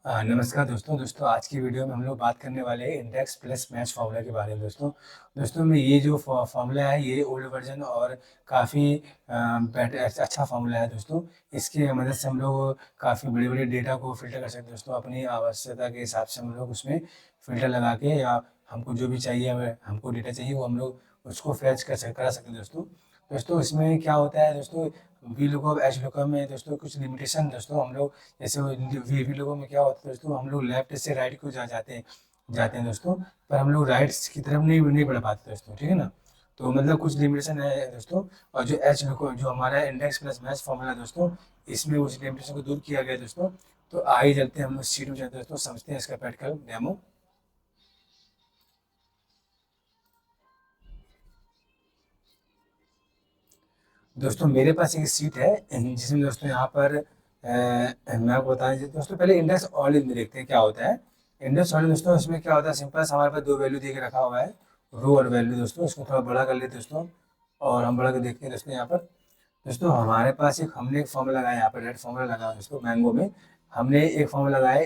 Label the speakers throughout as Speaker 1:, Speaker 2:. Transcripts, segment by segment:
Speaker 1: नमस्कार दोस्तों आज की वीडियो में हम लोग बात करने वाले हैं इंडेक्स प्लस मैच फार्मूला के बारे में। दोस्तों में ये जो फार्मूला है ये ओल्ड वर्जन और काफ़ी अच्छा फार्मूला है दोस्तों। इसके मदद से हम लोग काफ़ी बड़े बड़े डेटा को फिल्टर कर सकते हैं दोस्तों। अपनी आवश्यकता के हिसाब से हम लोग उसमें फिल्टर लगा के या हमको जो भी चाहिए, अगर हमको डेटा चाहिए वो हम लोग उसको फैच करा सकते हैं दोस्तों इसमें क्या होता है दोस्तों, वी लुकअप एच लुकअप में दोस्तों कुछ लिमिटेशन दोस्तों हम लोग, जैसे वी लोगों में क्या होता है दोस्तों, हम लोग लेफ्ट से राइट को जाते हैं दोस्तों, पर हम लोग राइट की तरफ नहीं बढ़ पाते दोस्तों, ठीक है ना। तो मतलब कुछ लिमिटेशन है दोस्तों। और जो एच लुकअप जो हमारा इंडेक्स प्लस मैच फॉर्मूला दोस्तों, इसमें उस लिमिटेशन को दूर किया गया दोस्तों। तो आइए चलते हैं हम लोग शीट में चलते हैं दोस्तों, समझते हैं इसका प्रैक्टिकल डेमो। दोस्तों मेरे पास एक सीट है जिसमें दोस्तों यहाँ पर मैं आपको बता दें दोस्तों, पहले इंडेक्स ऑल में देखते हैं क्या होता है। इंडेक्स ऑल दोस्तों इसमें क्या होता है, सिंपल हमारे पास दो वैल्यू दे के रखा हुआ है, रो और वैल्यू दोस्तों। इसको थोड़ा बड़ा कर लेते दोस्तों और हम बड़ा कर देखते हैं दोस्तों। यहाँ पर दोस्तों हमारे पास हमने एक फॉर्मूला लगाया, यहाँ पर रेड फॉर्मूला लगाया दोस्तों। मैंगो में हमने एक फॉर्मूला लगाया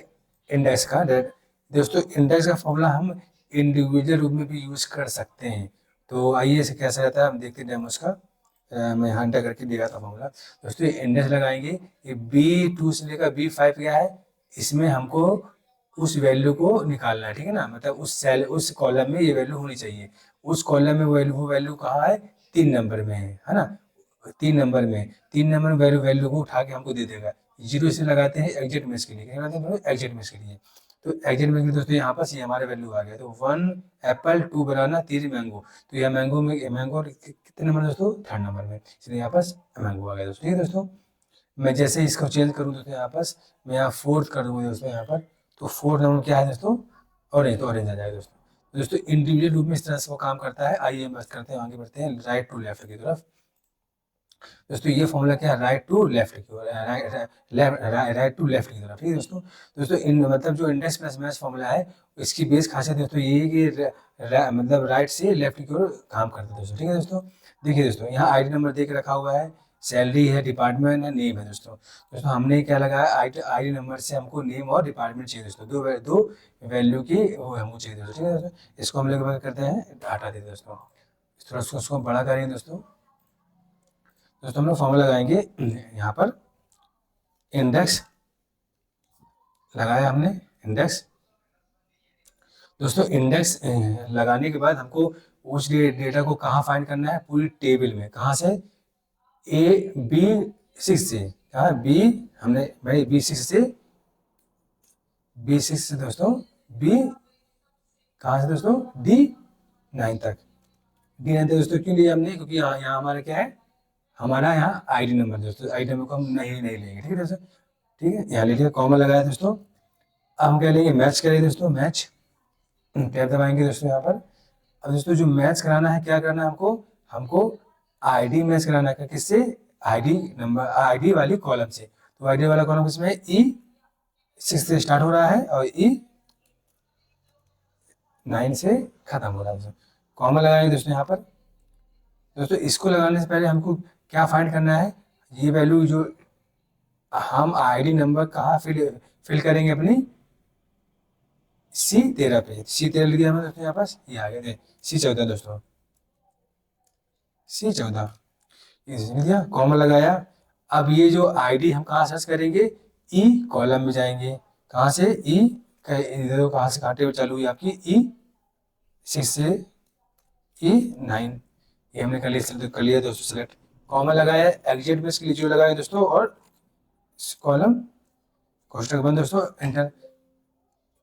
Speaker 1: इंडेक्स का रेड दोस्तों। इंडेक्स का फॉर्मूला हम इंडिविजुअल रूप में भी यूज़ कर सकते हैं। तो आइए इसे कैसा रहता है हम देखते हैं डेमो इसका। मैं यहाँ एंटर करके दिखा था फॉर्मूला दोस्तों। इंडेक्स लगाएंगे, ये B2 से लेकर B5 क्या है, इसमें हमको उस वैल्यू को निकालना है, ठीक है ना। मतलब उस कॉलम में ये वैल्यू होनी चाहिए। उस कॉलम में वो वैल्यू कहाँ है, 3 नंबर में है ना। 3 नंबर में वैल्यू को उठा के हमको दे देगा। 0 से लगाते हैं एग्जिट मैच के लिए, क्या लगाते हैं एग्जिट मैच के लिए। तो एग्जिट मैच के लिए दोस्तों यहाँ पास ये हमारे वैल्यू आ गया। तो 1 एप्पल 2 बनाना 3 मैंगो। तो यह मैंगो कितने नंबर दोस्तों, 3rd नंबर में, इसलिए यहाँ पास मैंगो आ गया दोस्तों। ठीक है दोस्तों, मैं जैसे इसको चेंज करूँ दोस्तों, यहाँ पास मैं यहाँ 4th कर दूँगा दोस्तों यहाँ पर। तो 4th नंबर क्या है दोस्तों, ऑरेंज। तो ऑरेंज आ जाएगा दोस्तों इंडिविजुअल रूप में इस तरह से वो काम करता है। आइए हम बात करते हैं, आगे बढ़ते हैं राइट टू लेफ्ट की तरफ। दोस्तों ये फॉर्मूला क्या है, राइट टू लेफ्ट की तरफ, ठीक है दोस्तों इन मतलब जो इंडेक्स प्लस मैच फॉर्मूला है, इसकी बेस खासियत दोस्तों ये है कि मतलब राइट से लेफ्ट की ओर काम करता है दोस्तों। ठीक है दोस्तों, देखिए दोस्तों यहाँ आईडी नंबर दे के रखा हुआ है, सैलरी है, डिपार्टमेंट है, नेम है दोस्तों हमने क्या लगाया, आईडी नंबर से हमको नेम और डिपार्टमेंट चाहिए दोस्तों। दो वैल्यू की वो हमको चाहिए दोस्तों। ठीक है दोस्तों, इसको हम लोग करते हैं हटा देते दोस्तों, थोड़ा उसको बड़ा करेंगे दोस्तों हम लोग फॉर्मूला लगाएंगे यहाँ पर। इंडेक्स लगाया हमने, इंडेक्स दोस्तों इंडेक्स लगाने के बाद हमको उस डेटा को कहाँ फाइंड करना है, पूरी टेबल में। कहाँ से, B6 से, कहाँ B, हमने भाई B6 से दोस्तों B कहाँ से दोस्तों, D9 तक दोस्तों क्यों लिया हमने, क्योंकि यहाँ हमारा क्या है, हमारा यहाँ आईडी नंबर दोस्तों। आईडी नंबर को हम नहीं लेंगे, ठीक है दोस्तों। ठीक है, यहाँ लिखिए कॉमा लगाया दोस्तों। अब हम क्या लेंगे, मैच करेंगे दोस्तों, मैच टैब दबाएंगे दोस्तों यहाँ पर। अब दोस्तों जो मैच कराना है, क्या करना है हमको आईडी मैच कराना है, किससे, आईडी नंबर, आईडी वाली कॉलम से। तो आईडी वाला कॉलम किसमें, E6 से स्टार्ट हो रहा है और E9 से खत्म हो रहा है। कॉमा लगाएंगे दोस्तों यहाँ पर। दोस्तों इसको लगाने से पहले हमको क्या फाइंड करना है, ये वैल्यू जो हम आईडी नंबर कहाँ फिल करेंगे, अपनी C13 पे। C13 लिख दिया हमने दोस्तों यहाँ पास, ये आ गया C14 दोस्तों, C14 लिख दिया, कॉमा लगाया। अब ये जो आईडी हम कहाँ सर्च करेंगे, E कॉलम में जाएंगे। कहाँ से, कहाँ से काटे हुए चालू हुई आपकी, E6 से E9, ये हमने कर लिया दोस्तों सेलेक्ट। कॉमा लगाया, एग्जिट में इसके लिए जो लगाया दोस्तों, और कॉलम कोष्टक बंद दोस्तों, एंटर।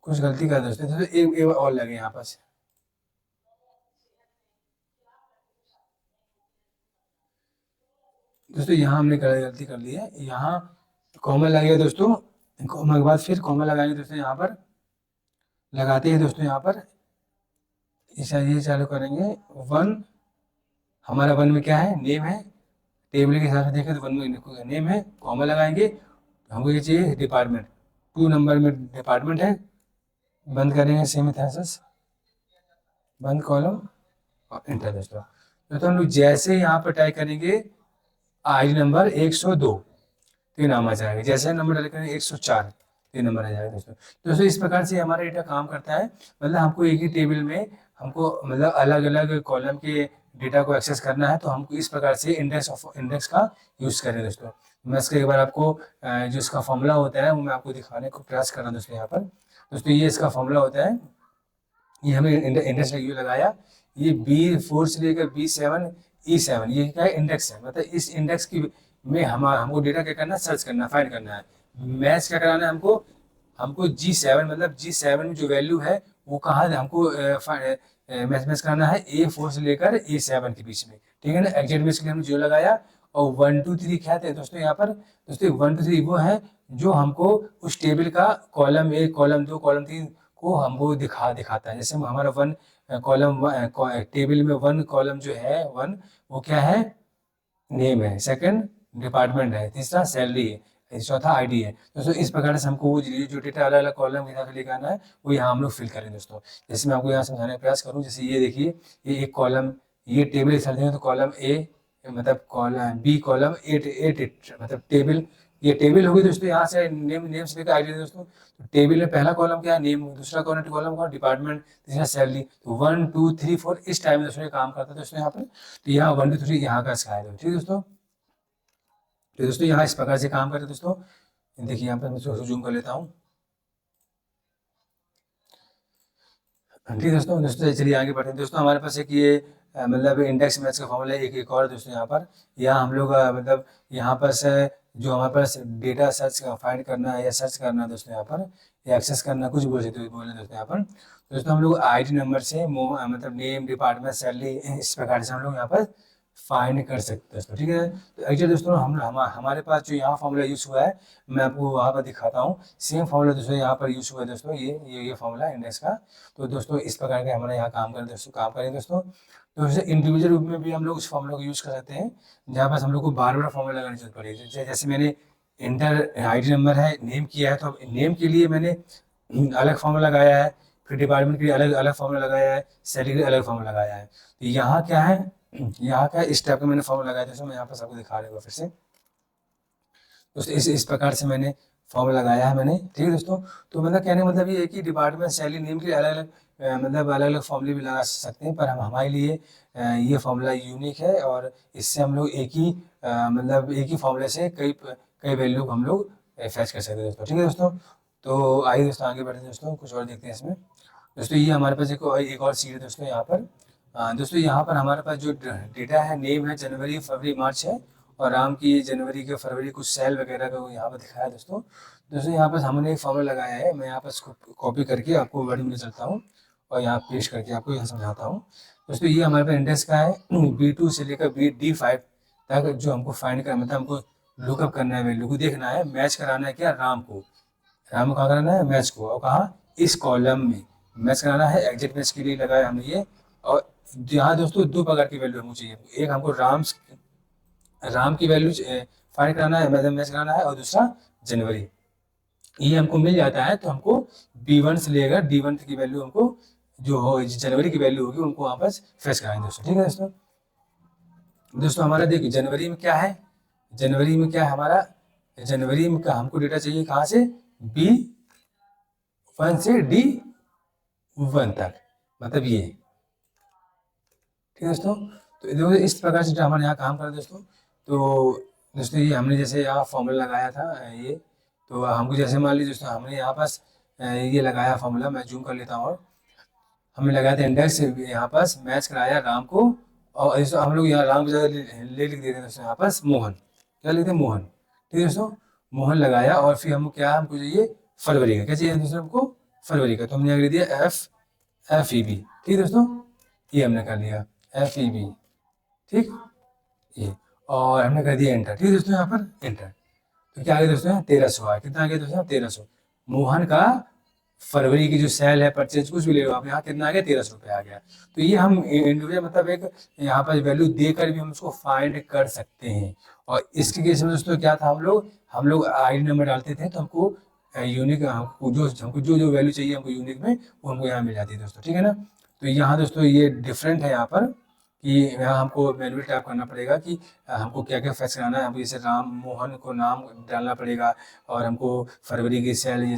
Speaker 1: कुछ गलती कर दोस्तों, एक और लगे यहाँ पास। दोस्तों यहाँ हमने गलती कर ली है, यहाँ कॉमा लगेगा दोस्तों। कॉमा के बाद फिर कॉमा लगाएंगे दोस्तों, यहाँ पर लगाते हैं दोस्तों। यहाँ पर ये चालू करेंगे 1, हमारा 1 में क्या है, नेम है। टेबल के हिसाब से देखें तो 1 में नेम है, कॉमा लगाएंगे। हमको ये चाहिए डिपार्टमेंट, 2 नंबर में डिपार्टमेंट है। बंद करेंगे सेम थेसिस, बंद कॉलम और एंटर दोस्तों। हम लोग जैसे यहाँ पर टाइप करेंगे आईडी नंबर 102, तो ये नाम आ जाएगा। जैसे नंबर डाल करेंगे 104, 3 नंबर आ जाएगा दोस्तों। दोस्तों इस प्रकार से हमारा डेटा काम करता है, मतलब हमको एक ही टेबल में हमको मतलब अलग अलग कॉलम के डेटा को एक्सेस करना है, तो हमको इस प्रकार से इंडेक्स का यूज़ करें दोस्तों। मैं इसका एक बार आपको जो इसका फॉर्मूला होता है वो मैं आपको दिखाने को प्रयास कर रहा हूँ दोस्तों। यहाँ पर दोस्तों ये इसका फॉर्मूला होता है, ये हमें इंडेक्स यू लगाया, ये B4 से लेकर B7 E7 ये क्या है, इंडेक्स है। मतलब इस इंडेक्स की में हमको डेटा क्या करना है, सर्च करना है, फाइंड करना है। मैच क्या कराना है हमको, हमको G7 मतलब G7 में जो वैल्यू है वो कहाँ हमको मैच कराना है, A4 से लेकर A7 के बीच में, ठीक है ना। एग्जैक्ट मैच के लिए हमने 0 लगाया, और 1 2 3 क्या थे दोस्तों यहाँ पर, दोस्तों 1 2 3 वो है जो हमको उस टेबल का कॉलम 1 कॉलम 2 कॉलम 3 को हमको दिखाता है। जैसे हमारा टेबल में 1 कॉलम जो है 1 वो क्या है, नेम है, सेकंड डिपार्टमेंट है, तीसरा सैलरी है, चौथा आईडी है दोस्तों। इस प्रकार से हमको वो जो डेटा अलग अलग कॉलम के हिसाब से लेकर आना है वो यहाँ हम लोग फिल करें दोस्तों। जैसे मैं आपको यहाँ समझाने का प्रयास करूँ, जैसे ये देखिए, ये एक कॉलम, ये टेबल हिसाब से तो कॉलम ए मतलब column B column eight eight मतलब टेबल, ये टेबल होगी दोस्तों। यहाँ से नेम से लेकर आईडी दोस्तों। तो टेबल में पहला कॉलम क्या है, नेम, दूसरा कॉलम का डिपार्टमेंट, तीसरा सैलरी। तो 1 2 3 4 इस टाइम में दोस्तों काम करता है दोस्तों यहाँ पर। तो यहाँ 1 2 3 यहाँ का इसका है, ठीक है दोस्तों। तो दोस्तों यहाँ इस प्रकार से काम करते हैं दोस्तों। देखिए यहाँ पर मैं जूम कर लेता हूँ, ठीक है दोस्तों चलिए आगे बढ़ते हैं दोस्तों। हमारे पास एक ये मतलब इंडेक्स मैच का फॉर्मूला एक और दोस्तों यहाँ पर, यहाँ हम लोग मतलब यहाँ पर से जो हमारे पास डेटा सर्च फाइंड करना है या सर्च करना है दोस्तों यहाँ पर, या एक्सेस करना, कुछ बोल सकते बोले दोस्तों यहाँ पर। तो दोस्तों हम लोग आईडी नंबर से मतलब नेम डिपार्टमेंट सैलरी इस प्रकार से हम लोग यहाँ पर फाइंड कर सकते हैं दोस्तों, ठीक है। तो एक्चुअली दोस्तों हमारे पास जो यहाँ फॉर्मूला यूज़ हुआ है मैं आपको वहाँ पर दिखाता हूँ। सेम फॉर्मूला दोस्तों यहाँ पर यूज़ हुआ है दोस्तों, ये फॉर्मूला इंडेक्स का। तो दोस्तों इस प्रकार के हमारे यहाँ काम करें दोस्तों। तो जैसे इंडिविजुअल रूप में भी हम लोग उस फॉर्मूला को यूज़ कर सकते हैं, जहाँ पर हम लोग को बार बार फॉर्मूला लगाने की जरूरत पड़ेगी। जैसे मैंने इंटर आईडी नंबर है, नेम किया है, तो नेम के लिए मैंने अलग फॉर्मूला लगाया है, फिर डिपार्टमेंट के लिए अलग अलग फॉर्मूला लगाया है, सैलरी के लिए अलग फॉर्मूला लगाया है। तो यहाँ क्या है, यहाँ का इस टाइप का मैंने फॉर्मूला लगाया दोस्तों। मैं यहाँ पर सबको दिखा रहा हूँ फिर से दोस्तों, इस प्रकार से मैंने फॉर्मूला लगाया है मैंने, ठीक है दोस्तों। तो मतलब कहने मतलब ये है कि डिपार्टमेंट सैलरी नेम के अलग अलग मतलब अलग अलग फॉर्मूले भी लगा सकते हैं, पर हमारे लिए ये फॉर्मूला यूनिक है, और इससे हम लोग एक ही मतलब एक ही फॉर्मूले से कई वैल्यू को हम लोग फैच कर सकते हैं दोस्तों, ठीक है दोस्तों। तो आइए दोस्तों आगे बढ़ते हैं दोस्तों, कुछ और देखते हैं इसमें दोस्तों। ये हमारे पास एक और सीट है दोस्तों यहाँ पर। दोस्तों यहाँ पर हमारे पास जो डेटा है, नेम है, जनवरी फरवरी मार्च है, और राम की जनवरी के फरवरी कुछ सेल वगैरह का यहाँ पर दिखाया है दोस्तों। दोस्तों यहाँ पर हमने एक फॉर्मूला लगाया है, मैं यहाँ पर इसको कॉपी करके आपको वर्ड में चलता हूँ और यहाँ पेस्ट करके आपको यहाँ समझाता हूँ दोस्तों। ये हमारे पास इंडेक्स का है B2 से लेकर D5 तक, जो हमको फाइंड करना मतलब हमको लुकअप करना है, वैल्यू को देखना है, मैच कराना है क्या, राम को कहाँ कराना है, मैच को, और कहाँ, इस कॉलम में मैच कराना है। एग्जैक्ट मैच के लिए लगाया हमने ये। और यहाँ दोस्तों 2 प्रकार की वैल्यू हमको चाहिए, एक हमको राम की वैल्यू फाइंड कराना है, मतलब मैच कराना है, और दूसरा जनवरी। ये हमको मिल जाता है तो हमको B1 से लेकर D1 की वैल्यू हमको जो हो जनवरी की वैल्यू होगी उनको वहाँ पर फेच कराएंगे दोस्तों, ठीक है दोस्तों। दोस्तों हमारा देखिए जनवरी में क्या है, जनवरी में क्या है हमारा, जनवरी में का हमको डेटा चाहिए कहाँ से, B1 से D1 तक, मतलब ये, ठीक है दोस्तों। तो देखो इस प्रकार से हमारे यहाँ काम करें दोस्तों। तो दोस्तों ये हमने जैसे यहाँ फॉर्मूला लगाया था ये, तो हमको जैसे मान लीजिए दोस्तों हमने यहाँ पास ये लगाया फॉर्मूला, मैं जूम कर लेता हूँ, और हमने लगाया था इंडेक्स, यहाँ पास मैच कराया राम को, और हम लोग यहाँ राम की जगह ले लिख देते हैं दोस्तों, यहाँ पास मोहन, क्या लिखते हैं, मोहन, ठीक है दोस्तों। मोहन लगाया, और फिर हमको क्या हमको चाहिए फरवरी का, क्या चाहिए दोस्तों हमको, फरवरी का। तो हमने यहाँ लिख दिया FEB, ठीक है दोस्तों, ये हमने कर लिया FEB, ठीक ये, और हमने कर दिया एंटर, ठीक है दोस्तों, यहाँ पर एंटर। तो क्या आ गया दोस्तों, 1300 आया, कितना आ गया दोस्तों, 1300। मोहन का फरवरी की जो सेल है, परचेज कुछ भी ले लो आप, यहाँ कितना आ गया, 1300 रुपये आ गया। तो ये हम इंडिविजुअल मतलब एक यहाँ पर वैल्यू देकर भी हम उसको फाइंड कर सकते हैं। और इसके केस में दोस्तों क्या था, हम लोग आईडी नंबर डालते थे, तो हमको यूनिक हमको जो वैल्यू चाहिए हमको यूनिक में, वो हमको यहाँ मिल जाती है दोस्तों, ठीक है ना। तो यहाँ दोस्तों ये डिफरेंट है यहाँ पर, कि यहाँ हमको मैनुअली टाइप करना पड़ेगा कि हमको क्या-क्या फैक्स कराना है। हमको जैसे राम मोहन को नाम डालना पड़ेगा और हमको फरवरी की सैलरी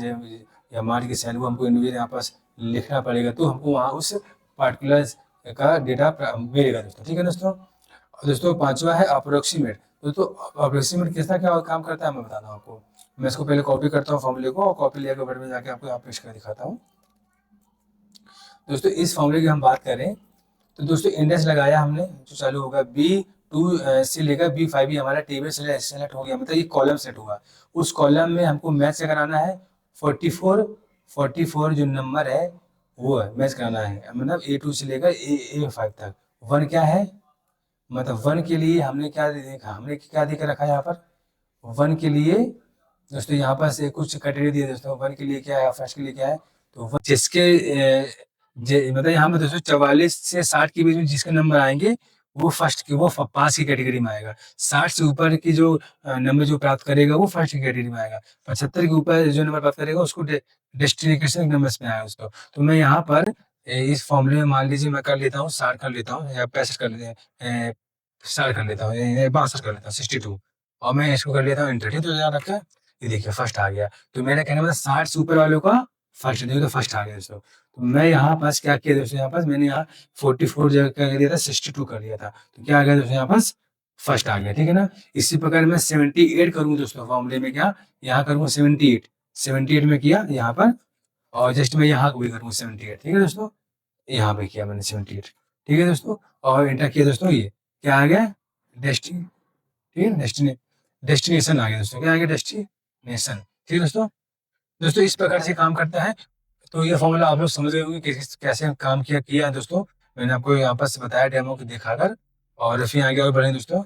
Speaker 1: या मार्च की सैलरी वो हमको इंडिविजुअल यहाँ पास लिखना पड़ेगा, तो हमको वहाँ उस पार्टिकुलर्स का डेटा मिलेगा दोस्तों। ठीक है दोस्तों? और दोस्तों 5वां है अप्रोक्सीमेट। दोस्तों अप्रोक्सीमेट किसका क्या काम करता है मैं बताता हूँ आपको। मैं इसको पहले कॉपी करता हूँ फॉर्मूले को और कॉपी लेकर वर्ड में जाके आपको यहाँ पेस्ट कर दिखाता हूँ। दोस्तों इस फॉर्मूले की हम बात करें तो दोस्तों इंडेक्स लगाया हमने जो चालू होगा B2 से लेकर B5 ही हमारा टेबल सेलेक्ट हो गया, मतलब ये कॉलम सेट होगा। उस कॉलम में हमको मैच कराना है 44 जो नंबर है वो है मैच कराना है, मतलब A2 से लेकर A5 तक। 1 क्या है, मतलब 1 के लिए हमने क्या देखा, हमने क्या देकर रखा है यहाँ पर 1 के लिए दोस्तों यहाँ पर से कुछ कैटेगरी दिए दोस्तों। 1 के लिए क्या है, फर्स्ट के लिए क्या है, तो जिसके मतलब यहाँ पर दोस्तों 44 से 60 के बीच में जिसके नंबर आएंगे वो फर्स्ट की वो पास की कैटेगरी में आएगा। 60 से ऊपर की जो नंबर जो प्राप्त करेगा वो फर्स्ट की कैटेगरी में आएगा। 75 के ऊपर जो नंबर प्राप्त करेगा उसको डेस्टिनेशन नंबर्स में आएगा दोस्तों। तो मैं यहाँ पर इस फॉर्मूले में मान लीजिए मैं कर लेता हूँ 60 कर लेता हूँ या 65 कर लेते हैं, 60 कर लेता हूँ, 62 कर लेता हूँ, 62 और मैं इसको कर लेता हूँ इंटर। ठीक है, तो यहाँ रखा ये देखिए फर्स्ट आ गया। तो मेरा कहना मतलब 60 से ऊपर वालों का फर्स्ट, देखो तो फर्स्ट आ गया दोस्तों। तो मैं यहाँ पास क्या किया दोस्तों, यहाँ पास मैंने यहाँ 44 जगह क्या कर दिया था 62 कर दिया था, तो क्या आ गया दोस्तों यहाँ पास फर्स्ट आ गया। ठीक है ना। इसी प्रकार मैं 78 करूँ दोस्तों फॉर्मूले में, क्या यहाँ करूँ 78 में किया यहाँ पर, और जस्ट मैं यहाँ भी करूँ 78। ठीक है दोस्तों, यहाँ पे किया मैंने 78। ठीक है दोस्तों, और एंटर किया दोस्तों, ये क्या आ गया डेस्टिनी, ठीक है डेस्टिनेशन आ गया दोस्तों, क्या आ गया डेस्टिनेशन। ठीक है दोस्तों, दोस्तों इस प्रकार से काम करता है। तो ये फॉर्मूला आप लोग समझ गए होंगे कि कैसे काम किया है दोस्तों। मैंने आपको यहाँ पर बताया डेमो को दिखाकर, और फिर आगे और बढ़े दोस्तों।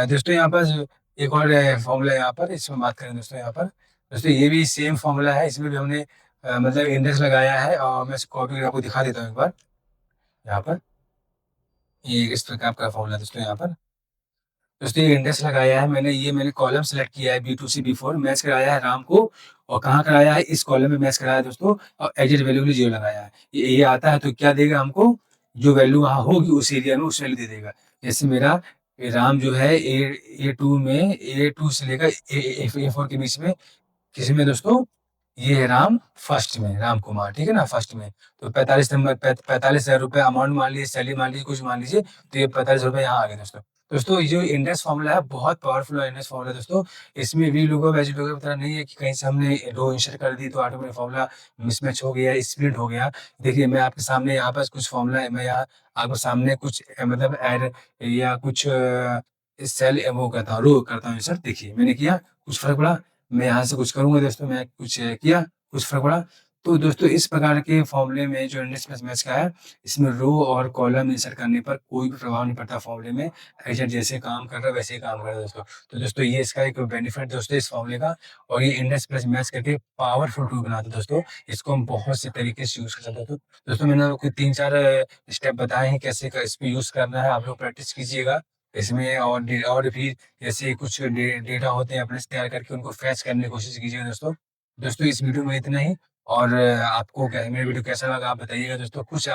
Speaker 1: दोस्तों यहाँ पर एक और फॉर्मूला यहाँ पर इसमें बात करें दोस्तों। यहाँ पर दोस्तों ये भी सेम फॉर्मूला है, इसमें भी हमने मतलब इंडेक्स लगाया है, और मैं इसको कॉपी करके आपको दिखा देता हूँ एक बार। यहाँ पर ये इस प्रकार का फॉर्मूला दोस्तों। यहाँ पर दोस्तों ये इंडेक्स लगाया है मैंने, ये मैंने कॉलम सेलेक्ट किया है B2 से B4, मैच कराया है राम को, और कहाँ कराया है इस कॉलम में मैच कराया है दोस्तों, और एग्जिट वैल्यू के लिए 0 लगाया है। ये आता है तो क्या देगा हमको, जो वैल्यू वहाँ होगी उस एरिया में उस वैल्यू दे देगा। जैसे मेरा राम जो है A2 में A2 से लेकर A4 के बीच में किसी में दोस्तों, ये है राम फर्स्ट में, राम कुमार, ठीक है ना, फर्स्ट में। तो 45 नंबर 45,000 रुपये अमाउंट मान लीजिए, सैलरी मान लीजिए, कुछ मान लीजिए, तो ये 45 रुपये यहाँ आ गए दोस्तों। दोस्तों ये जो इंडेक्स फॉर्मूला है बहुत पावरफुल इंडेक्स फॉर्मूला है दोस्तों। इसमें भी लोगों वैल्यू लोगों की तरह नहीं है कि कहीं से हमने रो इंसर्ट कर दी तो ऑटोमेटिक फॉर्मूला मिसमैच हो गया, स्प्लिट हो गया। देखिए मैं आपके सामने यहाँ पर कुछ फॉर्मूला मैं यहाँ आपके सामने कुछ मतलब ऐड या कुछ सेल वो करता हूँ, रो करता हूँ इंसर्ट। देखिए मैंने किया, कुछ फर्क पड़ा। मैं यहाँ से कुछ करूँगा दोस्तों, मैं कुछ किया, कुछ फर्क पड़ा। तो दोस्तों इस प्रकार के फॉर्मूले में जो इंडेक्स प्लस मैच का है, इसमें रो और कॉलम इंसर्ट करने पर कोई भी प्रभाव नहीं पड़ता फॉर्मूले में। एग्जैक्ट जैसे काम कर रहा है वैसे ही काम कर रहा है दोस्तों। तो दोस्तों ये इसका एक बेनिफिट दोस्तों इस फॉर्मूले का, और ये इंडेक्स प्लस मैच करके पावरफुल टूल बनाता है दोस्तों। इसको हम बहुत से तरीके से यूज़ कर सकते हैं। दोस्तों मैंने आपको 3-4 स्टेप बताए हैं कैसे इसमें यूज़ करना है, आप लोग प्रैक्टिस कीजिएगा इसमें। और भी जैसे कुछ डेटा होते हैं अपने से तैयार करके उनको फैच करने की कोशिश कीजिएगा दोस्तों। दोस्तों इस वीडियो में इतना ही, और आपको मेरा वीडियो कैसा लगा आप बताइएगा दोस्तों। कुछ